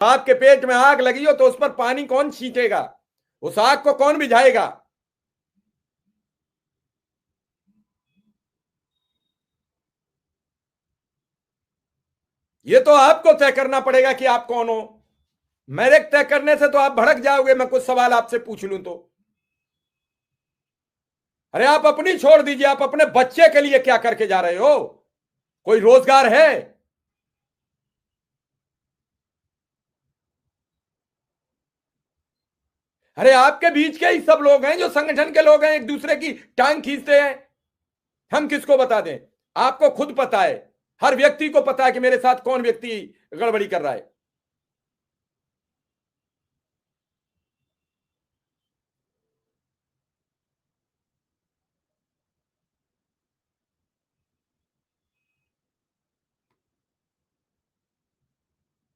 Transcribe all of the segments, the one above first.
आपके पेट में आग लगी हो तो उस पर पानी कौन छींटेगा? उस आग को कौन बुझाएगा? ये तो आपको तय करना पड़ेगा कि आप कौन हो। मेरे तय करने से तो आप भड़क जाओगे, मैं कुछ सवाल आपसे पूछ लूं तो। अरे आप अपनी छोड़ दीजिए, आप अपने बच्चे के लिए क्या करके जा रहे हो? कोई रोजगार है? अरे आपके बीच के ही सब लोग हैं जो संगठन के लोग हैं, एक दूसरे की टांग खींचते हैं। हम किसको बता दें? आपको खुद पता है, हर व्यक्ति को पता है कि मेरे साथ कौन व्यक्ति गड़बड़ी कर रहा है।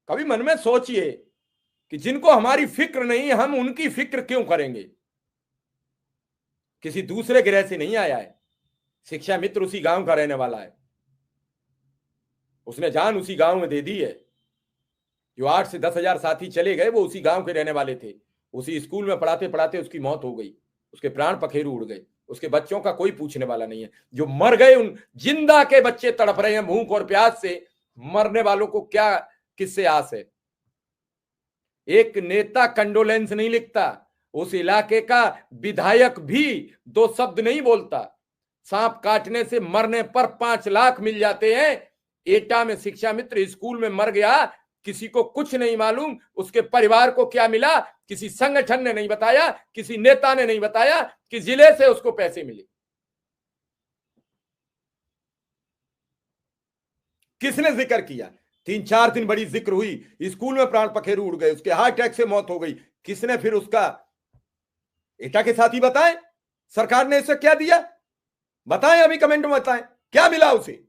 कभी मन में सोचिए कि जिनको हमारी फिक्र नहीं, हम उनकी फिक्र क्यों करेंगे? किसी दूसरे ग्रह से नहीं आया है। शिक्षा मित्र उसी गांव का रहने वाला है। उसने जान उसी गांव में दे दी है। जो 8 से 10 हजार साथी चले गए वो उसी गांव के रहने वाले थे। उसी स्कूल में पढ़ाते पढ़ाते उसकी मौत हो गई। उसके प्राण पखेरु उड़ गए। उसके बच्चों का कोई पूछने वाला नहीं है। जो मर गए उन जिंदा के बच्चे तड़प रहे हैं भूख और प्यास से। मरने वालों को क्या, किससे आस है? एक नेता कंडोलेंस नहीं लिखता। उस इलाके का विधायक भी 2 शब्द नहीं बोलता। सांप काटने से मरने पर 5 लाख मिल जाते हैं। एटा में शिक्षा मित्र स्कूल में मर गया, किसी को कुछ नहीं मालूम। उसके परिवार को क्या मिला, किसी संगठन ने नहीं बताया, किसी नेता ने नहीं बताया कि जिले से उसको पैसे मिले। किसने जिक्र किया? 3 4 दिन बड़ी जिक्र हुई, स्कूल में प्राण पखेरु उड़ गए, उसके हार्ट अटैक से मौत हो गई। किसने फिर उसका एटा के साथ ही बताएं? सरकार ने इसे क्या दिया? बताएं, अभी कमेंट में बताएं क्या मिला उसे।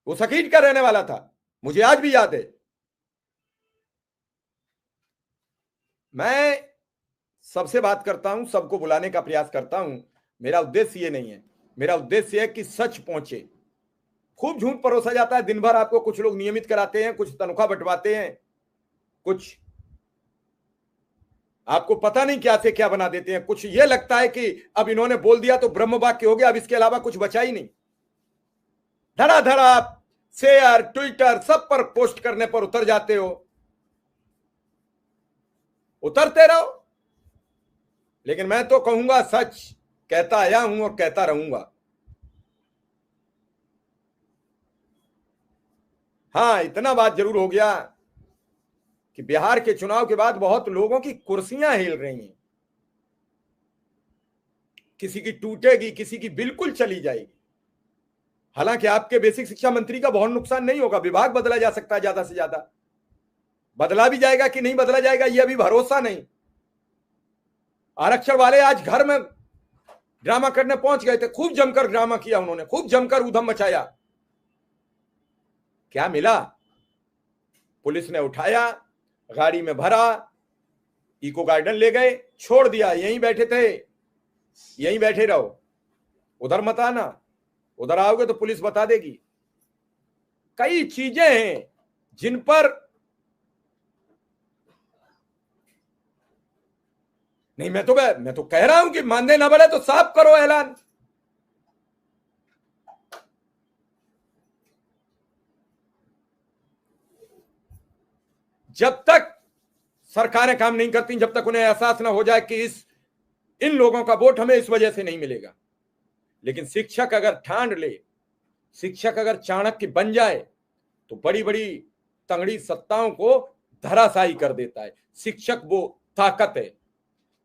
वो सकीट का रहने वाला था, मुझे आज भी याद है। मैं सबसे बात करता हूं, सबको बुलाने का प्रयास करता हूं। मेरा उद्देश्य ये नहीं है। मेरा उद्देश्य है कि सच पहुंचे। खूब झूठ परोसा जाता है दिन भर। आपको कुछ लोग नियमित कराते हैं, कुछ तनख्वाह बंटवाते हैं, कुछ आपको पता नहीं क्या से क्या बना देते हैं। कुछ ये लगता है कि अब इन्होंने बोल दिया तो ब्रह्म वाक्य हो गया, अब इसके अलावा कुछ बचा ही नहीं। धड़ाधड़ आप शेयर ट्विटर सब पर पोस्ट करने पर उतर जाते हो। उतरते रहो, लेकिन मैं तो कहूंगा सच कहता आया हूं और कहता रहूंगा। हाँ, इतना बात जरूर हो गया कि बिहार के चुनाव के बाद बहुत लोगों की कुर्सियां हिल रही हैं। किसी की टूटेगी, किसी की बिल्कुल चली जाएगी। हालांकि आपके बेसिक शिक्षा मंत्री का बहुत नुकसान नहीं होगा, विभाग बदला जा सकता है ज्यादा से ज्यादा। बदला भी जाएगा कि नहीं बदला जाएगा ये अभी भरोसा नहीं। आरक्षण वाले आज घर में ड्रामा करने पहुंच गए थे, खूब जमकर ड्रामा किया उन्होंने, खूब जमकर उधम मचाया। क्या मिला? पुलिस ने उठाया, गाड़ी में भरा, इको गार्डन ले गए, छोड़ दिया। यहीं बैठे थे, यहीं बैठे रहो, उधर मत आना। उधर आओगे तो पुलिस बता देगी। कई चीजें हैं जिन पर नहीं। मैं तो कह रहा हूं कि मानदेय ना बढ़े तो साफ करो ऐलान। जब तक सरकारें काम नहीं करती, जब तक उन्हें एहसास ना हो जाए कि इन लोगों का वोट हमें इस वजह से नहीं मिलेगा। लेकिन शिक्षक अगर ठान ले, शिक्षक अगर चाणक्य बन जाए तो बड़ी बड़ी तंगड़ी सत्ताओं को धराशायी कर देता है। शिक्षक वो ताकत है।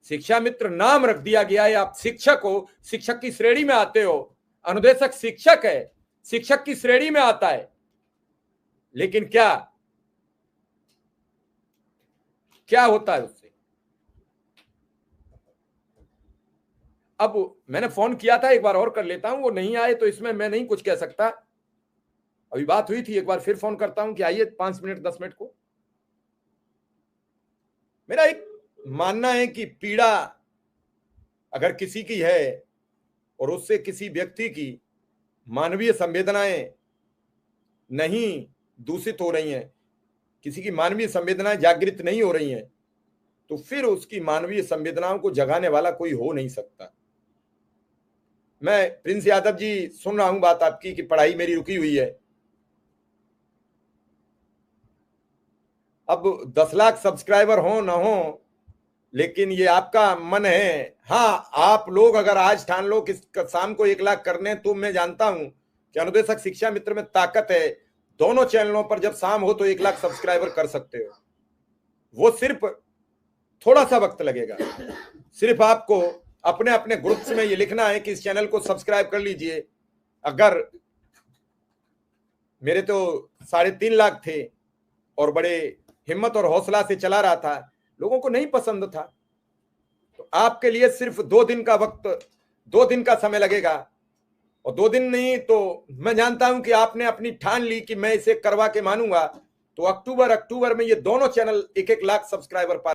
शिक्षा मित्र नाम रख दिया गया है, आप शिक्षक हो, शिक्षक की श्रेणी में आते हो। अनुदेशक शिक्षक है, शिक्षक की श्रेणी में आता है। लेकिन क्या क्या होता है उससे? अब मैंने फोन किया था, एक बार और कर लेता हूं। वो नहीं आए तो इसमें मैं नहीं कुछ कह सकता। अभी बात हुई थी, एक बार फिर फोन करता हूं कि आइए 5 मिनट 10 मिनट को। मेरा एक मानना है कि पीड़ा अगर किसी की है और उससे किसी व्यक्ति की मानवीय संवेदनाएं नहीं दूषित हो रही हैं, किसी की मानवीय संवेदनाएं जागृत नहीं हो रही हैं, तो फिर उसकी मानवीय संवेदनाओं को जगाने वाला कोई हो नहीं सकता। मैं प्रिंस यादव जी सुन रहा हूं बात आपकी कि पढ़ाई मेरी रुकी हुई है। अब 10 लाख सब्सक्राइबर हो ना हो, लेकिन ये आपका मन है। हाँ, आप लोग अगर आज ठान लो कि शाम को 1 लाख करने, तो मैं जानता हूं कि अनुदेशक शिक्षा मित्र में ताकत है। दोनों चैनलों पर जब शाम हो तो 1 लाख सब्सक्राइबर कर सकते हो। वो सिर्फ थोड़ा सा वक्त लगेगा। सिर्फ आपको अपने अपने ग्रुप्स में ये लिखना है कि इस चैनल को सब्सक्राइब कर लीजिए। अगर मेरे तो 3.5 लाख थे और बड़े हिम्मत और हौसला से चला रहा था, लोगों को नहीं पसंद था, तो आपके लिए सिर्फ 2 दिन का वक्त, 2 दिन का समय लगेगा। और 2 दिन नहीं तो मैं जानता हूं कि आपने अपनी ठान ली कि मैं इसे करवा के मानूंगा, तो अक्टूबर में ये दोनों चैनल 1-1 लाख सब्सक्राइबर पा